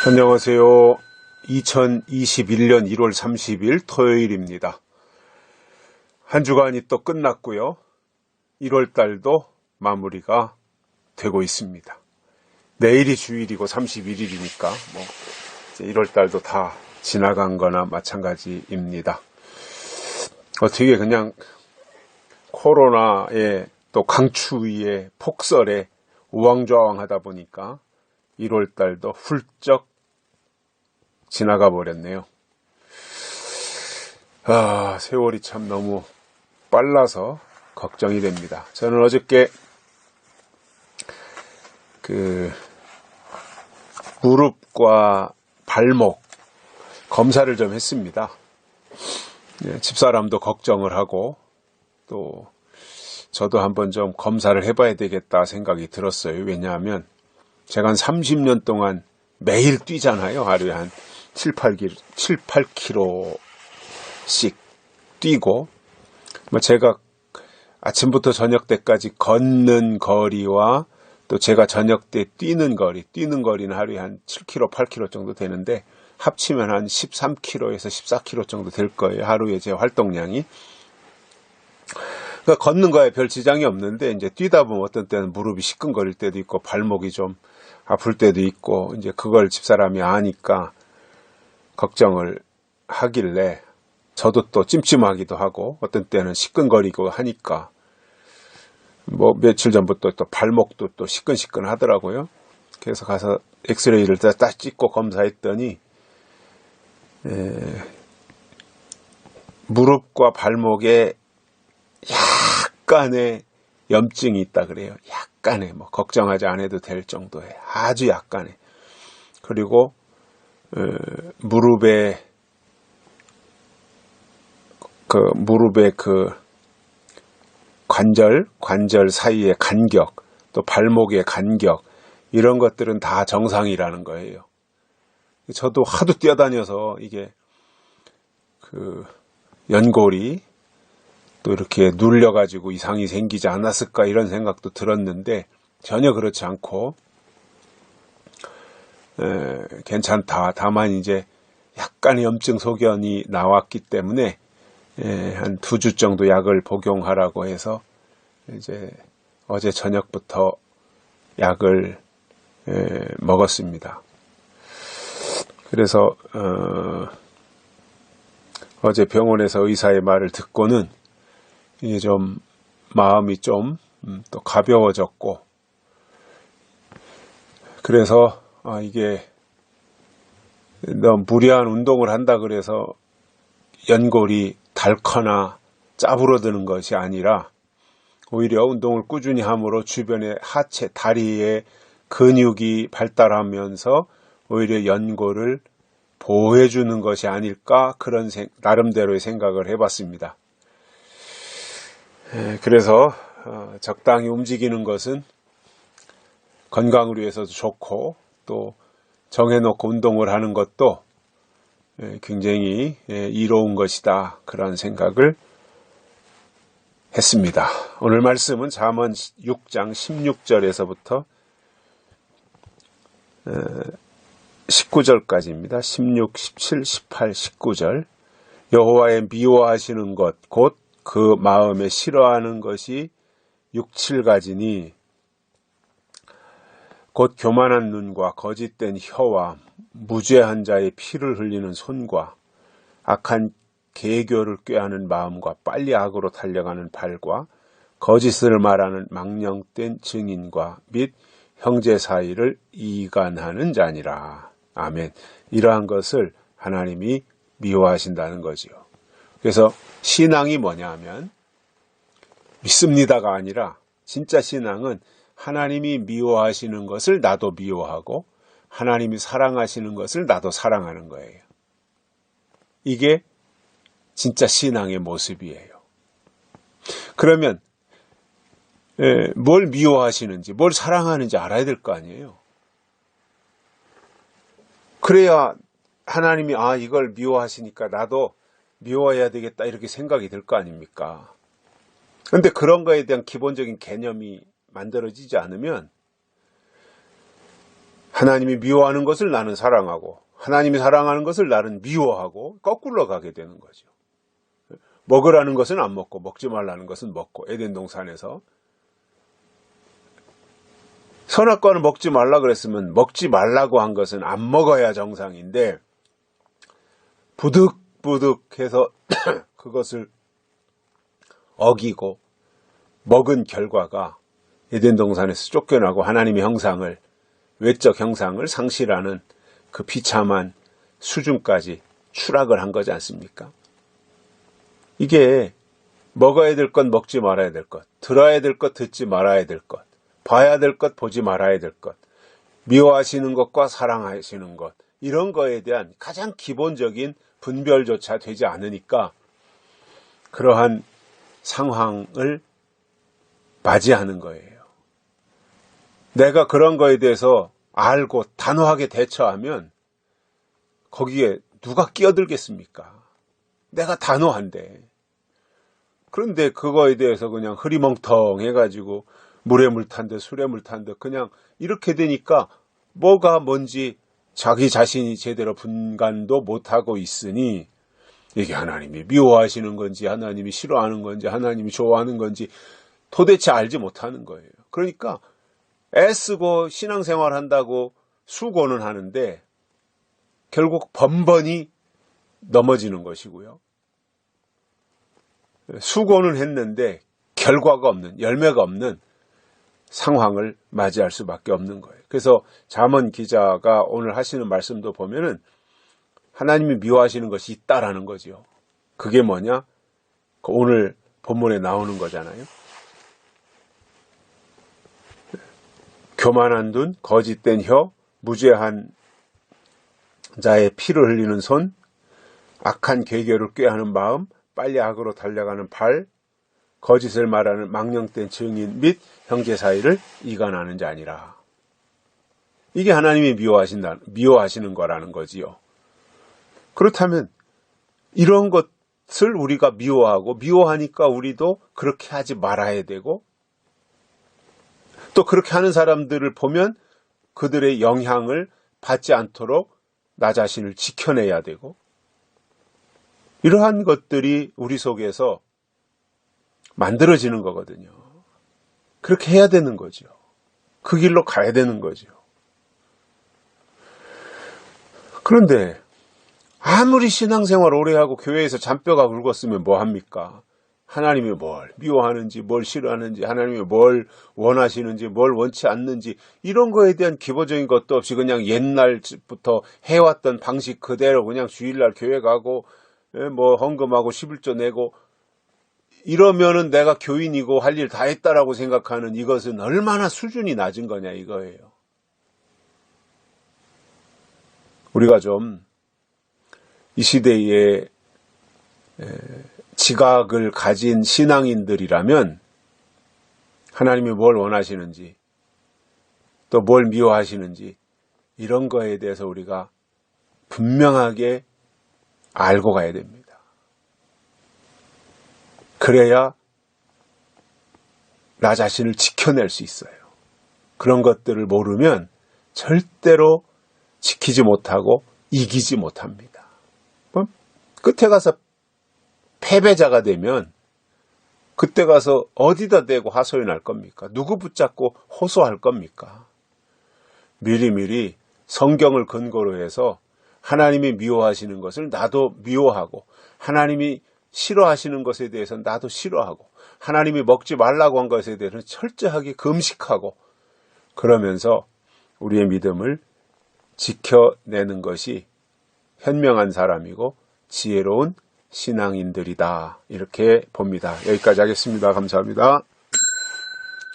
안녕하세요. 2021년 1월 30일 토요일입니다. 한 주간이 또 끝났고요. 1월 달도 마무리가 되고 있습니다. 내일이 주일이고 31일이니까 이제 1월 달도 다 지나간 거나 마찬가지입니다. 어떻게 그냥 코로나에 또 강추위에 폭설에 우왕좌왕 하다 보니까 1월 달도 훌쩍 지나가 버렸네요. 세월이 참 너무 빨라서 걱정이 됩니다. 저는 어저께 무릎과 발목 검사를 좀 했습니다. 집사람도 걱정을 하고 또 저도 한번 좀 검사를 해봐야 되겠다 생각이 들었어요. 왜냐하면 제가 한 30년 동안 매일 뛰잖아요. 하루에 한 7-8km씩 뛰고, 제가 아침부터 저녁 때까지 걷는 거리와 또 제가 저녁 때 뛰는 거리는 하루에 한 7km, 8km 정도 되는데, 합치면 한 13km에서 14km 정도 될 거예요. 하루에 제 활동량이. 그러니까 걷는 거에 별 지장이 없는데, 이제 뛰다 보면 어떤 때는 무릎이 시큰거릴 때도 있고, 발목이 좀 아플 때도 있고, 이제 그걸 집사람이 아니까 걱정을 하길래 저도 또 찜찜하기도 하고 어떤 때는 시큰거리고 하니까 며칠 전부터 또 발목도 또 시큰시큰 하더라고요. 그래서 가서 엑스레이를 딱 찍고 검사했더니 무릎과 발목에 약간의 염증이 있다 그래요. 약간의 걱정하지 않아도 될 정도의 아주 약간의. 그리고 무릎의 관절 사이의 간격, 또 발목의 간격, 이런 것들은 다 정상이라는 거예요. 저도 하도 뛰어다녀서 이게 연골이 또 이렇게 눌려가지고 이상이 생기지 않았을까 이런 생각도 들었는데 전혀 그렇지 않고 괜찮다. 다만 이제 약간의 염증 소견이 나왔기 때문에 한 2주 정도 약을 복용하라고 해서 이제 어제 저녁부터 약을 먹었습니다. 그래서 어제 병원에서 의사의 말을 듣고는 이게 좀 마음이 좀 또 가벼워졌고, 그래서 이게 너무 무리한 운동을 한다 그래서 연골이 닳거나 짜부러드는 것이 아니라 오히려 운동을 꾸준히 함으로 주변의 하체, 다리의 근육이 발달하면서 오히려 연골을 보호해주는 것이 아닐까, 그런 나름대로의 생각을 해봤습니다. 그래서 적당히 움직이는 것은 건강을 위해서도 좋고 또 정해놓고 운동을 하는 것도 굉장히 이로운 것이다, 그런 생각을 했습니다. 오늘 말씀은 잠언 6장 16절에서부터 19절까지입니다. 16, 17, 18, 19절. 여호와의 미워하시는 것 곧 그 마음에 싫어하는 것이 6, 7가지니 곧 교만한 눈과 거짓된 혀와 무죄한 자의 피를 흘리는 손과 악한 계교를 꾀하는 마음과 빨리 악으로 달려가는 발과 거짓을 말하는 망령된 증인과 및 형제 사이를 이간하는 자니라. 아멘. 이러한 것을 하나님이 미워하신다는 거지요. 그래서 신앙이 뭐냐 하면 믿습니다가 아니라 진짜 신앙은 하나님이 미워하시는 것을 나도 미워하고 하나님이 사랑하시는 것을 나도 사랑하는 거예요. 이게 진짜 신앙의 모습이에요. 그러면 뭘 미워하시는지 뭘 사랑하는지 알아야 될 거 아니에요. 그래야 하나님이 이걸 미워하시니까 나도 미워해야 되겠다 이렇게 생각이 들 거 아닙니까? 그런데 그런 거에 대한 기본적인 개념이 만들어지지 않으면 하나님이 미워하는 것을 나는 사랑하고 하나님이 사랑하는 것을 나는 미워하고 거꾸로 가게 되는 거죠. 먹으라는 것은 안 먹고 먹지 말라는 것은 먹고 에덴 동산에서 선악과는 먹지 말라 그랬으면 먹지 말라고 한 것은 안 먹어야 정상인데 부득부득해서 그것을 어기고 먹은 결과가 에덴 동산에서 쫓겨나고 하나님의 형상을 외적 형상을 상실하는 그 비참한 수준까지 추락을 한 거지 않습니까? 이게 먹어야 될 것 먹지 말아야 될 것, 들어야 될 것 듣지 말아야 될 것, 봐야 될 것 보지 말아야 될 것, 미워하시는 것과 사랑하시는 것, 이런 거에 대한 가장 기본적인 분별조차 되지 않으니까 그러한 상황을 맞이하는 거예요. 내가 그런 거에 대해서 알고 단호하게 대처하면 거기에 누가 끼어들겠습니까? 내가 단호한데. 그런데 그거에 대해서 그냥 흐리멍텅 해가지고 물에 물 탄 듯 술에 물 탄 듯 그냥 이렇게 되니까 뭐가 뭔지 자기 자신이 제대로 분간도 못하고 있으니 이게 하나님이 미워하시는 건지 하나님이 싫어하는 건지 하나님이 좋아하는 건지 도대체 알지 못하는 거예요. 그러니까 애쓰고 신앙생활 한다고 수고는 하는데 결국 번번이 넘어지는 것이고요. 수고는 했는데 결과가 없는, 열매가 없는 상황을 맞이할 수밖에 없는 거예요. 그래서 잠언 기자가 오늘 하시는 말씀도 보면은 하나님이 미워하시는 것이 있다라는 거죠. 그게 뭐냐? 오늘 본문에 나오는 거잖아요. 교만한 눈, 거짓된 혀, 무죄한 자의 피를 흘리는 손, 악한 계교를 꾀하는 마음, 빨리 악으로 달려가는 발, 거짓을 말하는 망령된 증인 및 형제 사이를 이간하는 자니라. 이게 하나님이 미워하시는 거라는 거지요. 그렇다면 이런 것을 우리가 미워하니까 우리도 그렇게 하지 말아야 되고 또 그렇게 하는 사람들을 보면 그들의 영향을 받지 않도록 나 자신을 지켜내야 되고 이러한 것들이 우리 속에서 만들어지는 거거든요. 그렇게 해야 되는 거죠. 그 길로 가야 되는 거죠. 그런데 아무리 신앙생활 오래 하고 교회에서 잔뼈가 굵었으면 뭐합니까? 하나님이 뭘 미워하는지 뭘 싫어하는지 하나님이 뭘 원하시는지 뭘 원치 않는지 이런 거에 대한 기본적인 것도 없이 그냥 옛날부터 해왔던 방식 그대로 그냥 주일날 교회 가고 뭐 헌금하고 11조 내고 이러면은 내가 교인이고 할 일 다 했다라고 생각하는 이것은 얼마나 수준이 낮은 거냐 이거예요. 우리가 좀 이 시대에 지각을 가진 신앙인들이라면 하나님이 뭘 원하시는지 또 뭘 미워하시는지 이런 거에 대해서 우리가 분명하게 알고 가야 됩니다. 그래야 나 자신을 지켜낼 수 있어요. 그런 것들을 모르면 절대로 지키지 못하고 이기지 못합니다. 끝에 가서 패배자가 되면 그때 가서 어디다 대고 하소연할 겁니까? 누구 붙잡고 호소할 겁니까? 미리미리 성경을 근거로 해서 하나님이 미워하시는 것을 나도 미워하고 하나님이 싫어하시는 것에 대해서는 나도 싫어하고 하나님이 먹지 말라고 한 것에 대해서는 철저하게 금식하고 그러면서 우리의 믿음을 지켜내는 것이 현명한 사람이고 지혜로운 신앙인들이다. 이렇게 봅니다. 여기까지 하겠습니다. 감사합니다.